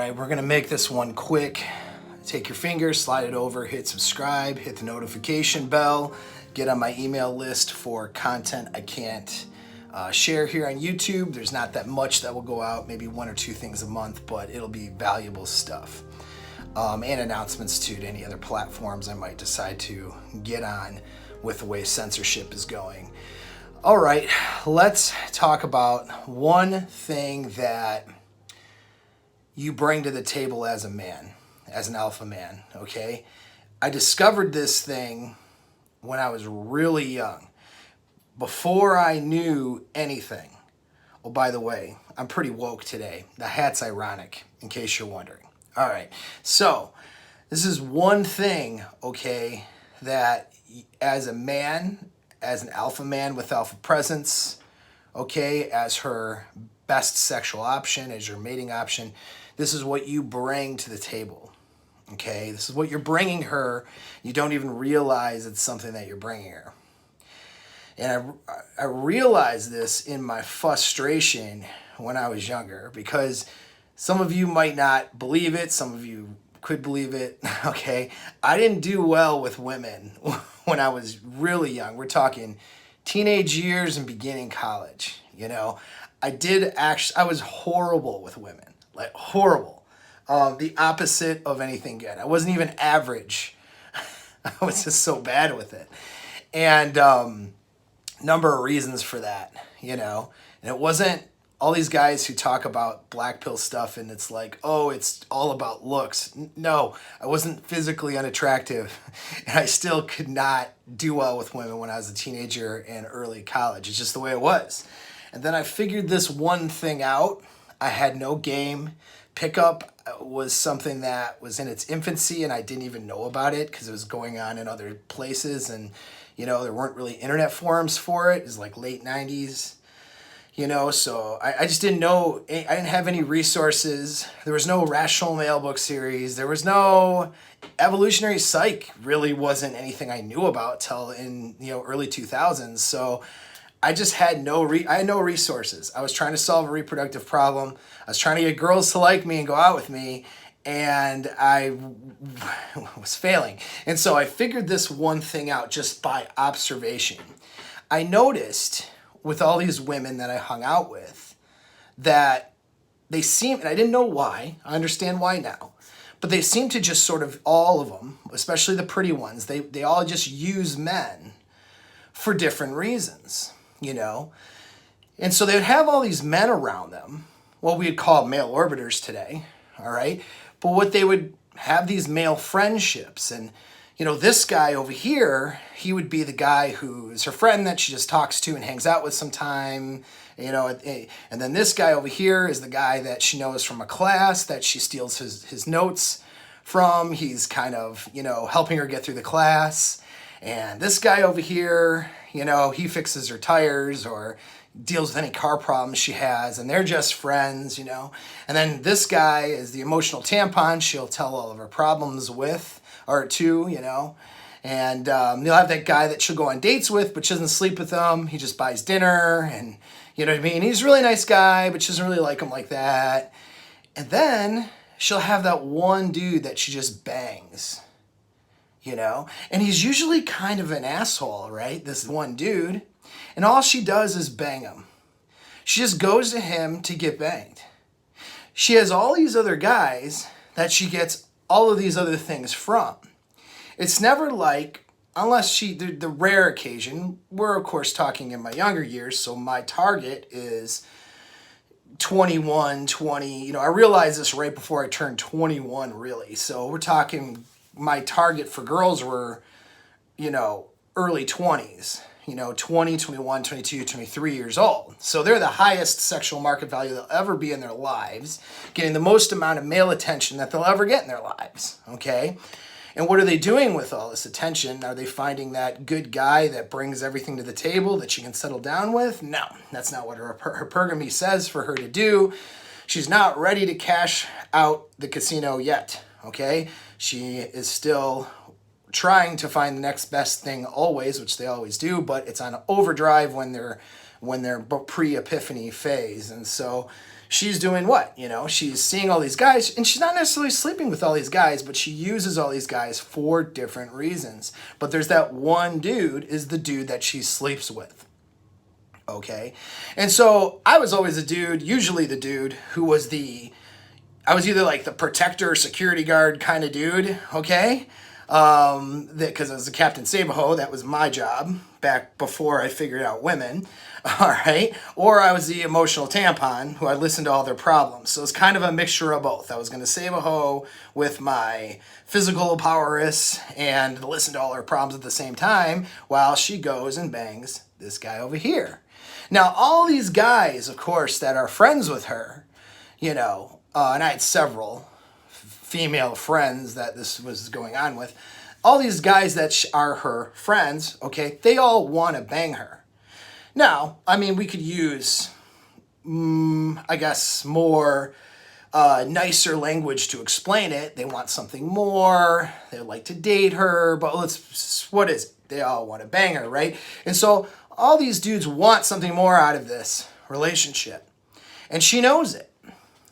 right, we're gonna make this one quick. Take your finger, slide it over, hit subscribe, hit the notification bell, get on my email list for content I can't share here on YouTube. There's not that much that will go out, maybe 1 or 2 things a month, but it'll be valuable stuff. And announcements too to any other platforms I might decide to get on with the way censorship is going. All right, let's talk about one thing that you bring to the table as a man, as an alpha man, okay? I discovered this thing when I was really young, before I knew anything. Oh, by the way, I'm pretty woke today. The hat's ironic, in case you're wondering. All right, so this is one thing, okay, that as a man, as an alpha man with alpha presence, okay, as her best sexual option, as your mating option, this is what you bring to the table, okay? This is what you're bringing her. You don't even realize it's something that you're bringing her. And I realized this in my frustration when I was younger, because some of you might not believe it, some of you could believe it, okay? I didn't do well with women when I was really young. We're talking teenage years and beginning college, you know? I was horrible with women, like horrible. The opposite of anything good. I wasn't even average. I was just so bad with it. And number of reasons for that, you know? And it wasn't all these guys who talk about black pill stuff and it's like, oh, it's all about looks. No, I wasn't physically unattractive and I still could not do well with women when I was a teenager and early college. It's just the way it was. And then I figured this one thing out. I had no game. Pickup was something that was in its infancy and I didn't even know about it because it was going on in other places and, you know, there weren't really internet forums for it. It was like late 90s. You know, so I just didn't know, I didn't have any resources. There was no Rational Male book series. There was no evolutionary psych, really wasn't anything I knew about till in, you know, early 2000s. So I just had I had no resources. I was trying to solve a reproductive problem. I was trying to get girls to like me and go out with me, and I was failing. And so I figured this one thing out just by observation. I noticed with all these women that I hung out with, that they seem, and I didn't know why, I understand why now, but they seem to just sort of, all of them, especially the pretty ones, they all just use men for different reasons, you know? And so they'd have all these men around them, what we'd call male orbiters today, all right? But what they would have these male friendships, and you know, this guy over here, he would be the guy who is her friend that she just talks to and hangs out with sometime, you know, and then this guy over here is the guy that she knows from a class that she steals his notes from. He's kind of, you know, helping her get through the class. And this guy over here, you know, he fixes her tires or deals with any car problems she has, and they're just friends, you know. And then this guy is the emotional tampon she'll tell all of her problems with, or two, you know. And you'll have that guy that she'll go on dates with, but she doesn't sleep with him. He just buys dinner, and you know what I mean? He's a really nice guy, but she doesn't really like him like that. And then she'll have that one dude that she just bangs, you know. And he's usually kind of an asshole, right? This one dude. And all she does is bang him. She just goes to him to get banged. She has all these other guys that she gets all of these other things from. It's never like, unless the rare occasion, we're of course talking in my younger years, so my target is 21, 20, you know, I realized this right before I turned 21 really. So we're talking, my target for girls were, you know, early 20s. You know, 20, 21, 22, 23 years old. So they're the highest sexual market value they'll ever be in their lives, getting the most amount of male attention that they'll ever get in their lives, okay? And what are they doing with all this attention? Are they finding that good guy that brings everything to the table that she can settle down with? No, that's not what her hypergamy says for her to do. She's not ready to cash out the casino yet, okay? She is still trying to find the next best thing always, which they always do, but it's on overdrive when they're pre-epiphany phase. And so she's doing what? You know, she's seeing all these guys, and she's not necessarily sleeping with all these guys, but she uses all these guys for different reasons. But there's that one dude is the dude that she sleeps with. Okay? And so I was always a dude, usually the dude who was I was either like the protector or security guard kind of dude, okay? Because as a Captain Sabaho, that was my job back before I figured out women, all right? Or I was the emotional tampon who I listened to all their problems. So it's kind of a mixture of both. I was going to Sabaho with my physical prowess and listen to all her problems at the same time while she goes and bangs this guy over here. Now, all these guys, of course, that are friends with her, you know, and I had several female friends that this was going on with. All these guys that are her friends, okay, they all want to bang her. Now, I mean, we could use, I guess, more nicer language to explain it. They want something more. They like to date her, but what is it? They all want to bang her, right? And so all these dudes want something more out of this relationship. And she knows it.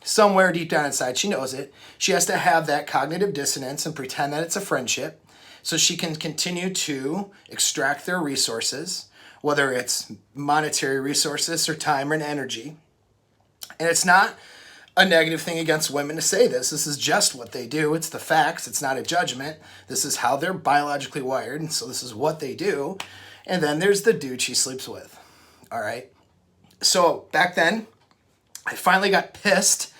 Somewhere deep down inside, she knows it. She has to have that cognitive dissonance and pretend that it's a friendship so she can continue to extract their resources, whether it's monetary resources or time and energy. And it's not a negative thing against women to say this. This is just what they do. It's the facts. It's not a judgment. This is how they're biologically wired, and so this is what they do. And then there's the dude she sleeps with. All right? So back then, I finally got pissed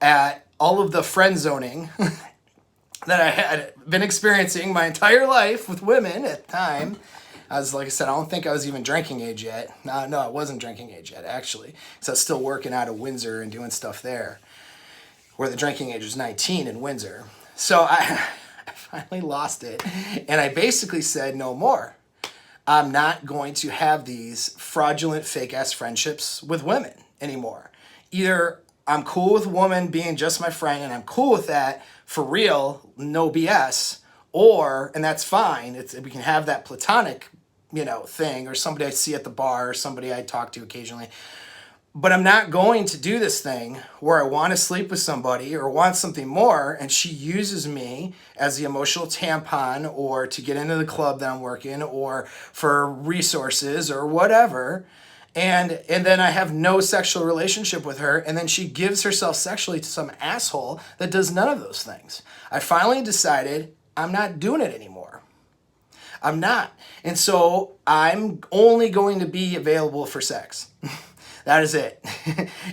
at all of the friend zoning that I had been experiencing my entire life with women at the time. I was, like I said, I don't think I was even drinking age yet. No, I wasn't drinking age yet, actually. So I was still working out of Windsor and doing stuff there, where the drinking age was 19 in Windsor. So I finally lost it, and I basically said, no more. I'm not going to have these fraudulent, fake-ass friendships with women anymore. Either I'm cool with a woman being just my friend, and I'm cool with that for real, no BS, or, and that's fine, we can have that platonic, you know, thing, or somebody I see at the bar, or somebody I talk to occasionally. But I'm not going to do this thing where I want to sleep with somebody or want something more, and she uses me as the emotional tampon or to get into the club that I'm working or for resources or whatever. And then I have no sexual relationship with her, and then she gives herself sexually to some asshole that does none of those things. I finally decided I'm not doing it anymore. I'm not. And so I'm only going to be available for sex. That is it.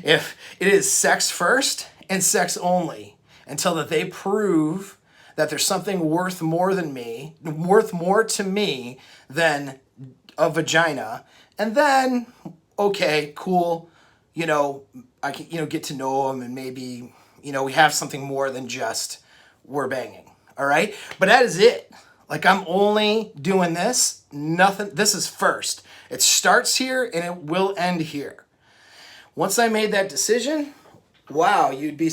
If it is sex first and sex only, until that they prove that there's something worth more to me than a vagina, and then, okay, cool, you know, I can, you know, get to know them and maybe, you know, we have something more than just we're banging, all right? But that is it. Like, I'm only doing this, nothing, this is first. It starts here and it will end here. Once I made that decision, wow, you'd be,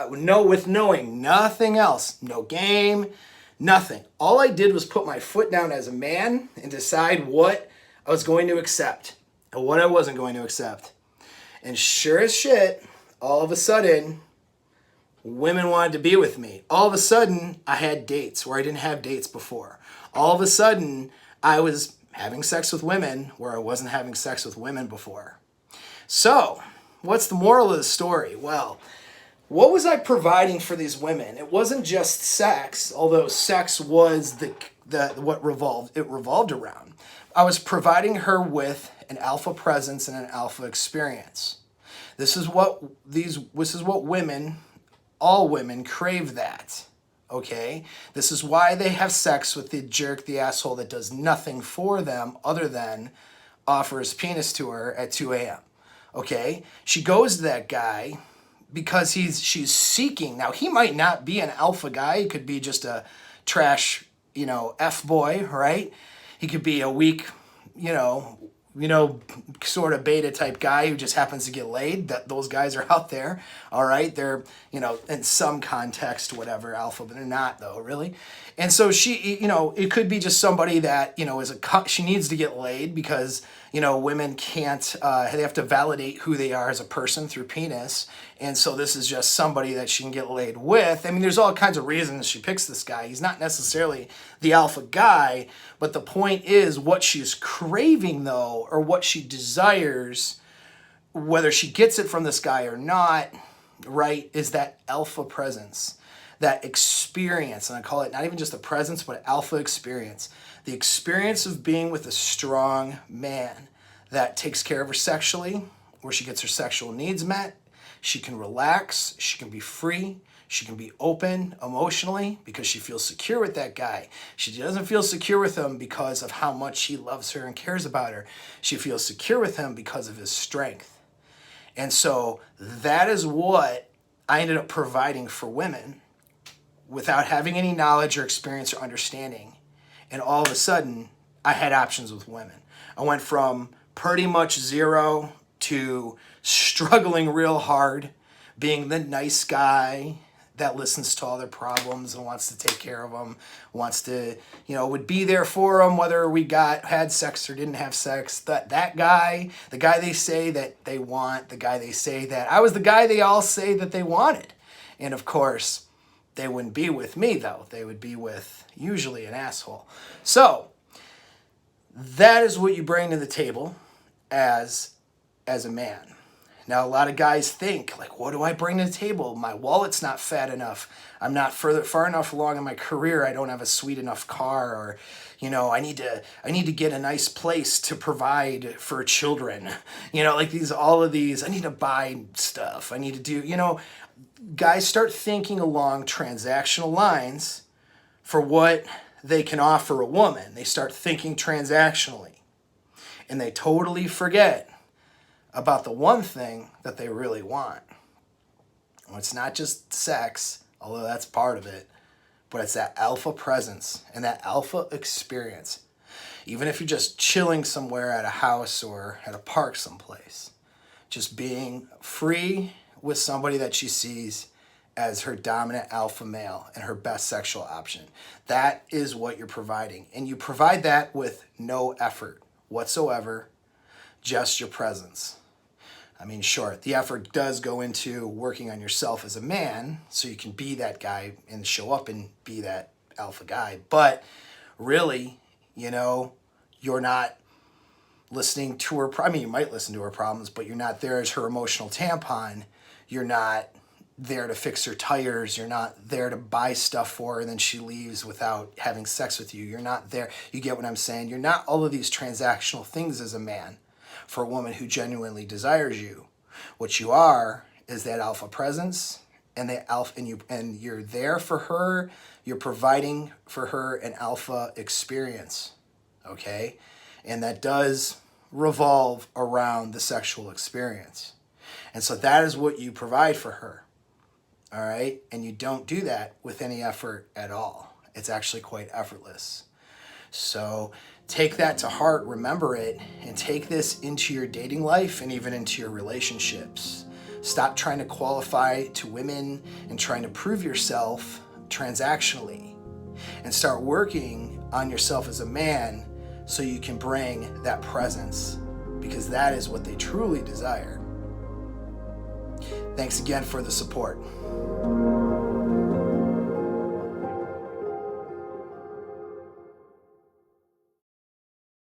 with knowing nothing else, no game, nothing. All I did was put my foot down as a man and decide what I was going to accept and what I wasn't going to accept. And sure as shit, all of a sudden, women wanted to be with me. All of a sudden, I had dates where I didn't have dates before. All of a sudden, I was having sex with women where I wasn't having sex with women before. So, what's the moral of the story? Well, what was I providing for these women? It wasn't just sex, although sex was what revolved around. I was providing her with an alpha presence and an alpha experience. This is what women, all women crave that. Okay? This is why they have sex with the jerk, the asshole that does nothing for them other than offer his penis to her at 2 a.m. Okay? She goes to that guy because she's seeking. Now, he might not be an alpha guy. He could be just a trash, F-boy, right? He could be a weak, sort of beta type guy who just happens to get laid. Those guys are out there, all right? They're, in some context, whatever, alpha, but they're not though, really. And so she, it could be just somebody that, she needs to get laid because, women can't, they have to validate who they are as a person through penis. And so this is just somebody that she can get laid with. I mean, there's all kinds of reasons she picks this guy. He's not necessarily the alpha guy, but the point is what she's craving though, or what she desires, whether she gets it from this guy or not, right, is that alpha presence. That experience, and I call it not even just a presence, but alpha experience. The experience of being with a strong man that takes care of her sexually, where she gets her sexual needs met. She can relax, she can be free, she can be open emotionally because she feels secure with that guy. She doesn't feel secure with him because of how much he loves her and cares about her. She feels secure with him because of his strength. And so that is what I ended up providing for women without having any knowledge or experience or understanding. And all of a sudden, I had options with women. I went from pretty much zero to struggling real hard, being the nice guy that listens to all their problems and wants to take care of them, wants to, would be there for them, whether we had sex or didn't have sex. That guy, the guy they say that they want, the guy they say that, I was the guy they all say that they wanted. And of course, they wouldn't be with me though. They would be with usually an asshole. So that is what you bring to the table as a man. Now, a lot of guys think, like, what do I bring to the table? My wallet's not fat enough. I'm not far enough along in my career. I don't have a sweet enough car, or, I need to get a nice place to provide for children. All of these, I need to buy stuff. I need to do, guys start thinking along transactional lines for what they can offer a woman. They start thinking transactionally, and they totally forget about the one thing that they really want. Well, it's not just sex, although that's part of it, but it's that alpha presence and that alpha experience. Even if you're just chilling somewhere at a house or at a park someplace, just being free with somebody that she sees as her dominant alpha male and her best sexual option. That is what you're providing. And you provide that with no effort whatsoever, just your presence. I mean, sure, the effort does go into working on yourself as a man so you can be that guy and show up and be that alpha guy. But really, you're not listening to her. I mean, you might listen to her problems, but you're not there as her emotional tampon. You're not there to fix her tires. You're not there to buy stuff for her and then she leaves without having sex with you. You're not there. You get what I'm saying? You're not all of these transactional things as a man for a woman who genuinely desires you. What you are is that alpha presence and the alpha, and you're there for her. You're providing for her an alpha experience, okay? And that does revolve around the sexual experience. And so that is what you provide for her, all right? And you don't do that with any effort at all. It's actually quite effortless. So take that to heart, remember it, and take this into your dating life and even into your relationships. Stop trying to qualify to women and trying to prove yourself transactionally, and start working on yourself as a man so you can bring that presence, because that is what they truly desire. Thanks again for the support.